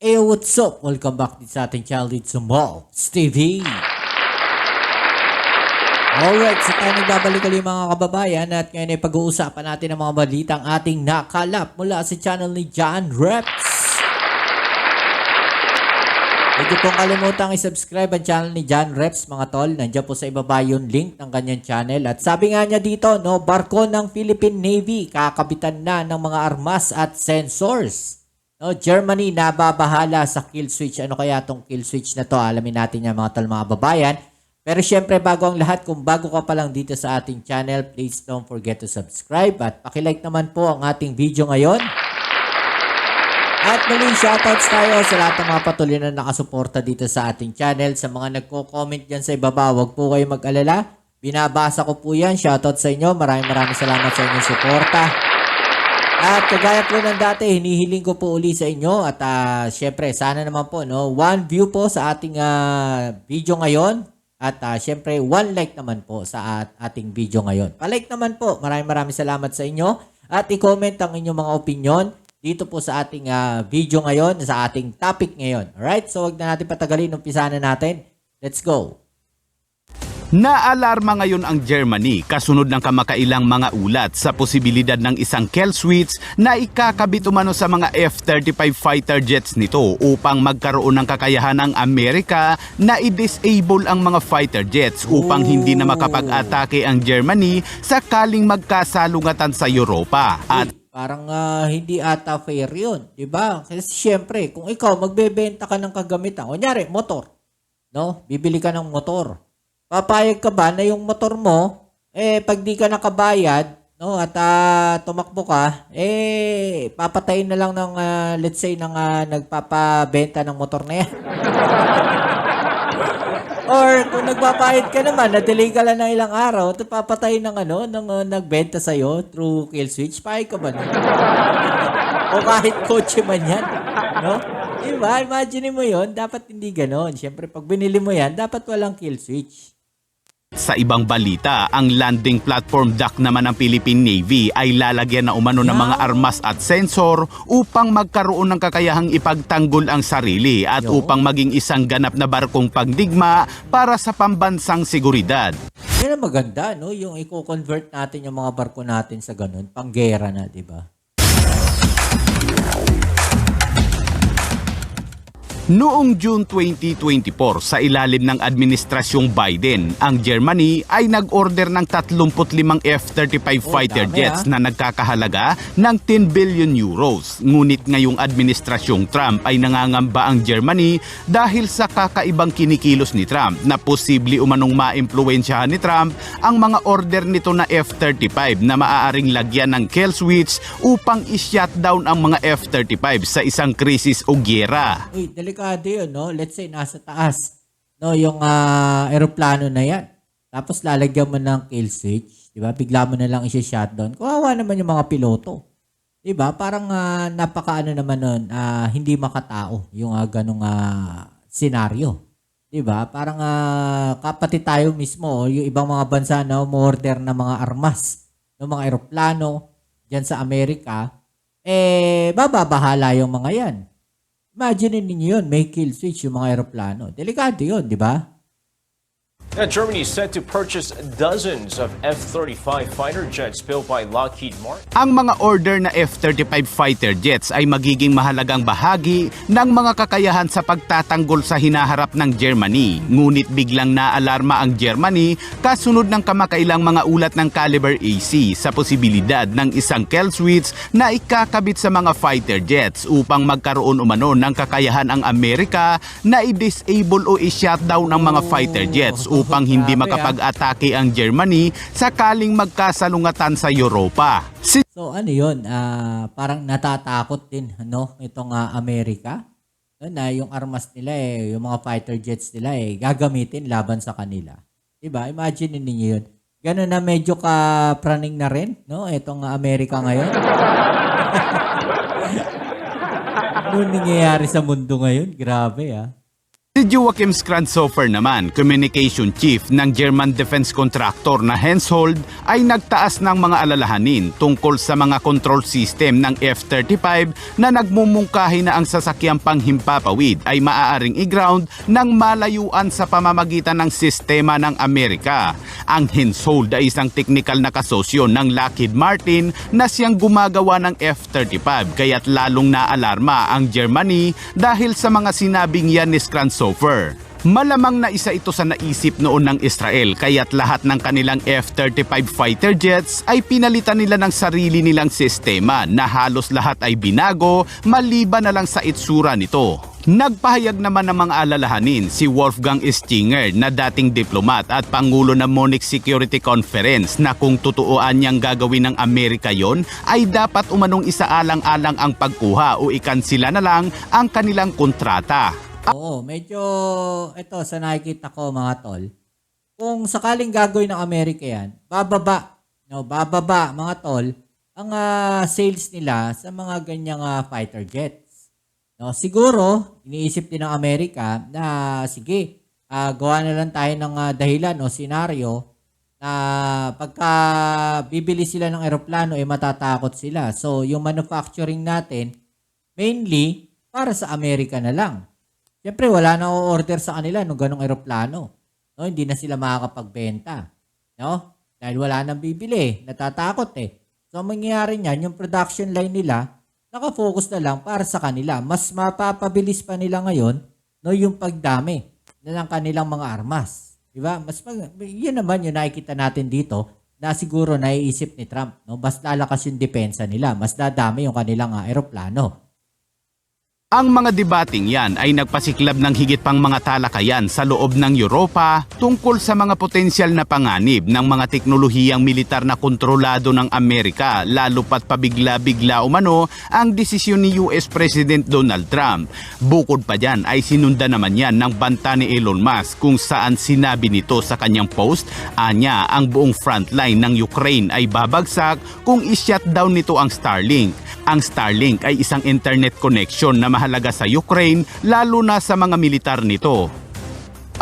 Hey, what's up? Welcome back din sa ating channel dito sa Mobs TV. Alright, so tayo nagbabalik ulit mga kababayan at ngayon ay pag-uusapan natin ang mga balitang ating nakalap mula sa channel ni John Reps. Huwag niyo pong kalimutang i-subscribe ang channel ni John Reps mga tol. Nandiyan po sa ibaba yung link ng kanyang channel. At sabi nga niya dito, no, barko ng Philippine Navy kakabitan na ng mga armas at sensors. No, Germany nababahala sa kill switch. Ano kaya tong kill switch na to? Alamin natin yan mga tol mga babayan. Pero syempre bago ang lahat, kung bago ka pa lang dito sa ating channel, please don't forget to subscribe at pakilike naman po ang ating video ngayon. At muli shoutouts tayo sa lahat ng mga patuloy na nakasuporta dito sa ating channel. Sa mga nagko-comment dyan sa ibaba, huwag po kayong mag-alala. Binabasa ko po yan. Shoutout sa inyo. Maraming salamat sa inyong suporta. At kagaya po ng dati, hinihiling ko po uli sa inyo. At syempre, sana naman po, no, 1 view po sa ating video ngayon. At syempre, 1 like naman po sa ating video ngayon. Pa-like naman po. Maraming salamat sa inyo. At i-comment ang inyong mga opinion dito po sa ating video ngayon, sa ating topic ngayon. Alright? So, wag na natin patagalin. Umpisa na natin. Let's go! Naalarma ngayon ang Germany kasunod ng kamakailang mga ulat sa posibilidad ng isang kill switch na ikakabit umano sa mga F-35 fighter jets nito upang magkaroon ng kakayahan ang Amerika na i-disable ang mga fighter jets upang hindi na makapag-atake ang Germany sakaling magkasalungatan sa Europa. At parang hindi ata fair yun, di ba? Kasi siyempre, kung ikaw magbebenta ka ng kagamitan, kunyari, motor, no? Bibili ka ng motor. Papayag ka ba na yung motor mo, pag di ka nakabayad, no, at tumakbo ka, papatayin na lang ng, let's say, ng nagpapabenta ng motor na yan. Or kung nagpapayad ka naman, na-delay ka lang ng ilang araw, at papatayin ng nagbenta sa'yo through kill switch, payag ka ba na? O kahit kotse man yan, no? Diba? Imagine mo yon, dapat hindi ganon. Siyempre, pag binili mo yan, dapat walang kill switch. sa ibang balita, ang landing platform dock naman ng Philippine Navy ay lalagyan na umano ng mga armas at sensor upang magkaroon ng kakayahang ipagtanggol ang sarili at upang maging isang ganap na barkong pagdigma para sa pambansang seguridad. Yan ang maganda, no? Yung i-convert natin yung mga barko natin sa ganun, panggera na, di ba? Noong June 2024, sa ilalim ng administrasyong Biden, ang Germany ay nag-order ng 35 F-35 fighter jets na nagkakahalaga ng 10 billion euros. Ngunit ngayong administrasyong Trump ay nangangamba ang Germany dahil sa kakaibang kinikilos ni Trump na posible umanong maimpluwensyahan ni Trump ang mga order nito na F-35 na maaaring lagyan ng kill switch upang i-shutdown ang mga F-35 sa isang krisis o gyera. Uy, delikado yun, no? Let's say, nasa taas, no? Yung aeroplano na yan. Tapos lalagyan mo ng kill switch, di ba? Bigla mo na lang i-shutdown. Kawawa naman yung mga piloto. Di ba? Parang napakaano naman nun, hindi makatao yung ganong senaryo. Di ba? Parang kapatid tayo mismo, yung ibang mga bansa na umorder ng mga armas, ng mga aeroplano, dyan sa Amerika, bababahala yung mga yan. Imagine ninyo yun, may kill switch yung mga aeroplano. Delikado yun, di ba? Now, Germany is set to purchase dozens of F-35 fighter jets built by Lockheed Martin. Ang mga order na F-35 fighter jets ay magiging mahalagang bahagi ng mga kakayahan sa pagtatanggol sa hinaharap ng Germany. Ngunit biglang naalarma ang Germany kasunod ng kamakailang mga ulat ng Caliber AC sa posibilidad ng isang kill switch na ikakabit sa mga fighter jets upang magkaroon umano ng kakayahan ang Amerika na i-disable o i-shutdown ang mga fighter jets upang hindi makapag-atake ang Germany sakaling magkasalungatan sa Europa. So ano yun, parang natatakot din, no? Itong Amerika, na yung armas nila yung mga fighter jets nila gagamitin laban sa kanila. Diba? Imagine ninyo yun. Ganun na medyo kapraning na rin, no? Itong Amerika ngayon. Ano nangyayari sa mundo ngayon? Grabe, Si Joachim Skranzofer naman, Communication Chief ng German defense contractor na Hensoldt, ay nagtaas ng mga alalahanin tungkol sa mga control system ng F-35 na nagmumungkahi na ang sasakyang panghimpapawid ay maaaring i-ground ng malayuan sa pamamagitan ng sistema ng Amerika. Ang Hensoldt ay isang teknikal na kasosyo ng Lockheed Martin na siyang gumagawa ng F-35 kaya't lalong naalarma ang Germany dahil sa mga sinabing yan ni Skranzofer. Malamang na isa ito sa naisip noon ng Israel kaya't lahat ng kanilang F-35 fighter jets ay pinalitan nila ng sarili nilang sistema na halos lahat ay binago maliban na lang sa itsura nito. Nagpahayag naman ng mga alalahanin si Wolfgang Stinger na dating diplomat at pangulo ng Munich Security Conference na kung tutuuan niyang gagawin ng Amerika yon ay dapat umanong isaalang-alang ang pagkuha o ikansila na lang ang kanilang kontrata. Oo, medyo ito sa nakikita ko mga tol. Kung sakaling gagawin ng Amerika yan, bababa mga tol ang sales nila sa mga ganyang fighter jets. No, siguro iniisip din ng Amerika na sige, gawa na lang tayo ng dahilan o senaryo na pagka bibili sila ng eroplano matatakot sila. So yung manufacturing natin mainly para sa Amerika na lang. Siyempre, wala na o-order sa kanila ng ganong eroplano. No, hindi na sila makakapagbenta. No? Dahil wala nang bibili. Natatakot eh. So, ang mangyayari niyan, yung production line nila, nakafocus na lang para sa kanila. Mas mapapabilis pa nila ngayon no, yung pagdami ng kanilang mga armas. Diba? Yun naman yung nakikita natin dito na siguro naiisip ni Trump. No? Mas lalakas yung depensa nila. Mas dadami yung kanilang eroplano. Ang mga debating yan ay nagpasiklab ng higit pang mga talakayan sa loob ng Europa tungkol sa mga potensyal na panganib ng mga teknolohiyang militar na kontrolado ng Amerika lalo pat pabigla-bigla umano ang desisyon ni US President Donald Trump. Bukod pa dyan ay sinunda naman yan ng banta ni Elon Musk kung saan sinabi nito sa kanyang post, anya ang buong frontline ng Ukraine ay babagsak kung i-shutdown nito ang Starlink. Ang Starlink ay isang internet connection na mahalaga sa Ukraine lalo na sa mga militar nito.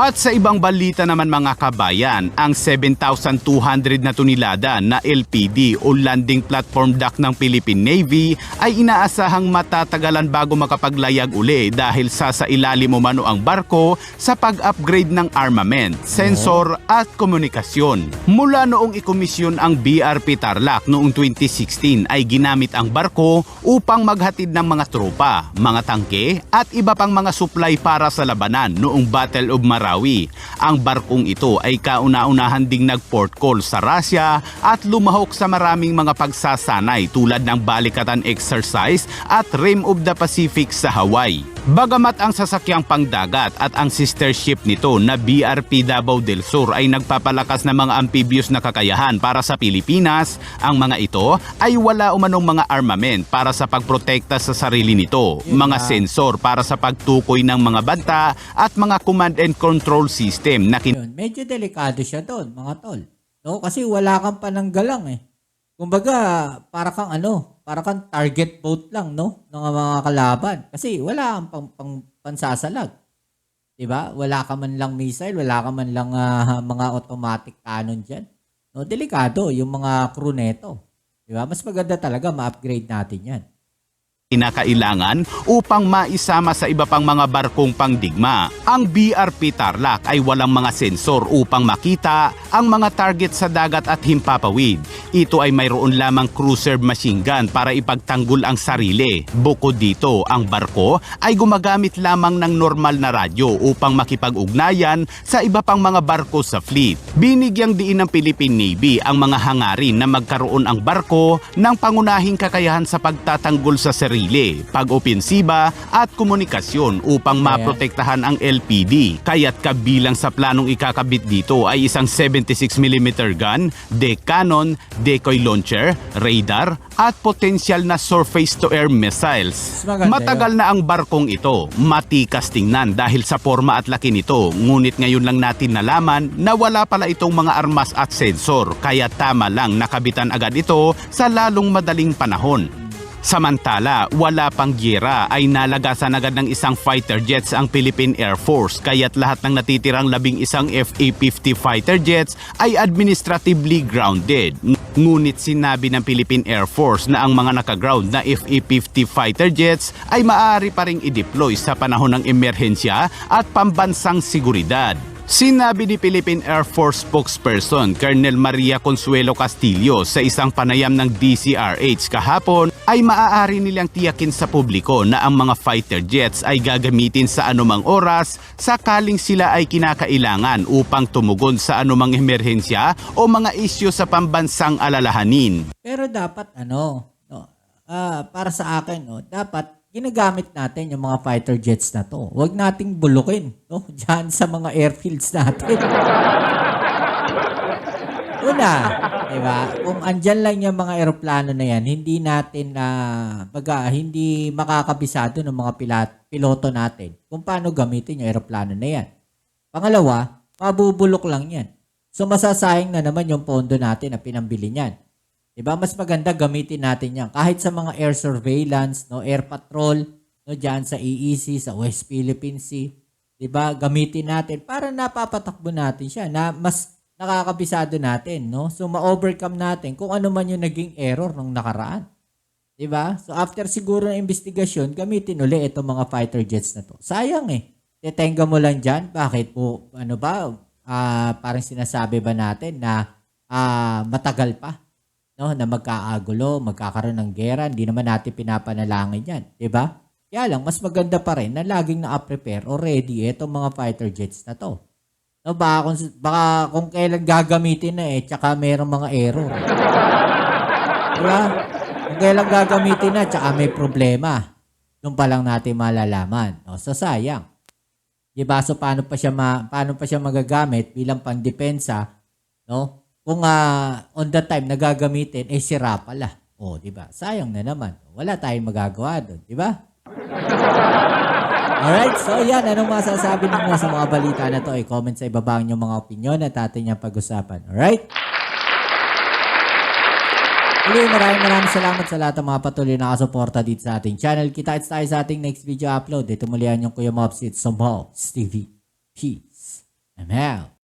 At sa ibang balita naman mga kabayan, ang 7,200 na tonelada na LPD o Landing Platform Dock ng Philippine Navy ay inaasahang matatagalan bago makapaglayag uli dahil sa ilalim umano ang barko sa pag-upgrade ng armament, sensor at komunikasyon. Mula noong ikomisyon ang BRP Tarlac noong 2016 ay ginamit ang barko upang maghatid ng mga tropa, mga tangke at iba pang mga supply para sa labanan noong Battle of Marawi. Ang barkong ito ay kauna-unahan ding nag-port call sa Russia at lumahok sa maraming mga pagsasanay tulad ng balikatan exercise at Rim of the Pacific sa Hawaii. Bagamat ang sasakyang pangdagat at ang sister ship nito na BRP Davao del Sur ay nagpapalakas ng mga amphibious na kakayahan para sa Pilipinas, ang mga ito ay wala umanong mga armament para sa pagprotekta sa sarili nito, mga sensor para sa pagtukoy ng mga banta at mga command and control system na medyo delikado siya doon, mga tol. No, kasi wala kang pananggalang eh. Kumbaga, para kang target boat lang, no, ng mga kalaban. Kasi wala kang pansasalag. 'Di ba? Wala ka man lang missile, wala ka man lang mga automatic cannon diyan. No, delikado yung mga crew neto. 'Di ba? Mas maganda talaga ma-upgrade natin 'yan. Kinakailangan upang maisama sa iba pang mga barkong pangdigma. Ang BRP Tarlac ay walang mga sensor upang makita ang mga target sa dagat at himpapawid. Ito ay mayroon lamang cruiser machine gun para ipagtanggol ang sarili. Bukod dito, ang barko ay gumagamit lamang ng normal na radyo upang makipag-ugnayan sa iba pang mga barko sa fleet. Binigyang diin ng Philippine Navy ang mga hangarin na magkaroon ang barko ng pangunahing kakayahan sa pagtatanggol sa sarili, pag-opensiba at komunikasyon upang maprotektahan ang LPD. Kaya't kabilang sa planong ikakabit dito ay isang 76mm gun, deck cannon, decoy launcher, radar at potensyal na surface-to-air missiles. Matagal na ang barkong ito, matikas tingnan dahil sa forma at laki nito, ngunit ngayon lang natin nalaman na wala pala itong mga armas at sensor, kaya tama lang nakabitan agad ito sa lalong madaling panahon. Samantala, wala pang giyera ay nalagasan agad ng isang fighter jets ang Philippine Air Force kaya't lahat ng natitirang 11 FA-50 fighter jets ay administratively grounded. Ngunit sinabi ng Philippine Air Force na ang mga nakaground na FA-50 fighter jets ay maaari pa ring i-deploy sa panahon ng emerhensya at pambansang seguridad. Sinabi ni Philippine Air Force spokesperson Colonel Maria Consuelo Castillo sa isang panayam ng DCRH kahapon ay maaari nilang tiyakin sa publiko na ang mga fighter jets ay gagamitin sa anumang oras sakaling sila ay kinakailangan upang tumugon sa anumang emerhensya o mga isyu sa pambansang alalahanin. Pero dapat para sa akin, dapat ginagamit natin yung mga fighter jets na to. Huwag nating bulukin, diyan sa mga airfields natin. Una, diba? Kung andyan lang yung mga eroplano na yan, hindi natin hindi makakabisado ng mga piloto natin kung paano gamitin yung eroplano na yan. Pangalawa, mabubulok lang yan. So masasayang na naman yung pondo natin na pinambili niyan. Diba? Mas maganda gamitin natin yan. Kahit sa mga air surveillance, air patrol, dyan sa EEC, sa West Philippine Sea, diba? Gamitin natin para napapatakbo natin siya na mas nakakabisado natin. So ma-overcome natin kung ano man yung naging error nung nakaraan. Diba? So after siguro ng investigasyon, gamitin uli itong mga fighter jets na to. Sayang Tetenga mo lang dyan. Bakit po? Parang sinasabi ba natin na matagal pa? Na magkaagulo, magkakaroon ng gera, hindi naman natin pinapanalangin yan. Diba? Kaya lang, mas maganda pa rin na laging na-prepare o ready itong mga fighter jets na to. Baka kung kailan gagamitin na tsaka mayroong mga error. Diba? Kung kailan gagamitin na, tsaka may problema. Doon pa lang natin malalaman. So, sayang. Diba? So, paano pa siya magagamit bilang pangdepensa, kung on the time na gagamitin, sira pala. Diba? Sayang na naman. Wala tayong magagawa doon. Diba? Alright, so yan. Anong masasabi ninyo sa mga balita na to? Comment sa ibaba ang inyong mga opinion at atin niyang pag-usapan. Alright? Muli, maraming salamat sa lahat ng mga patuloy na kasuporta dito sa ating channel. Kita-kits tayo sa ating next video upload. Ito muli ang inyong Kuya Mobs. It's Mobs TV. Peace. I'm out.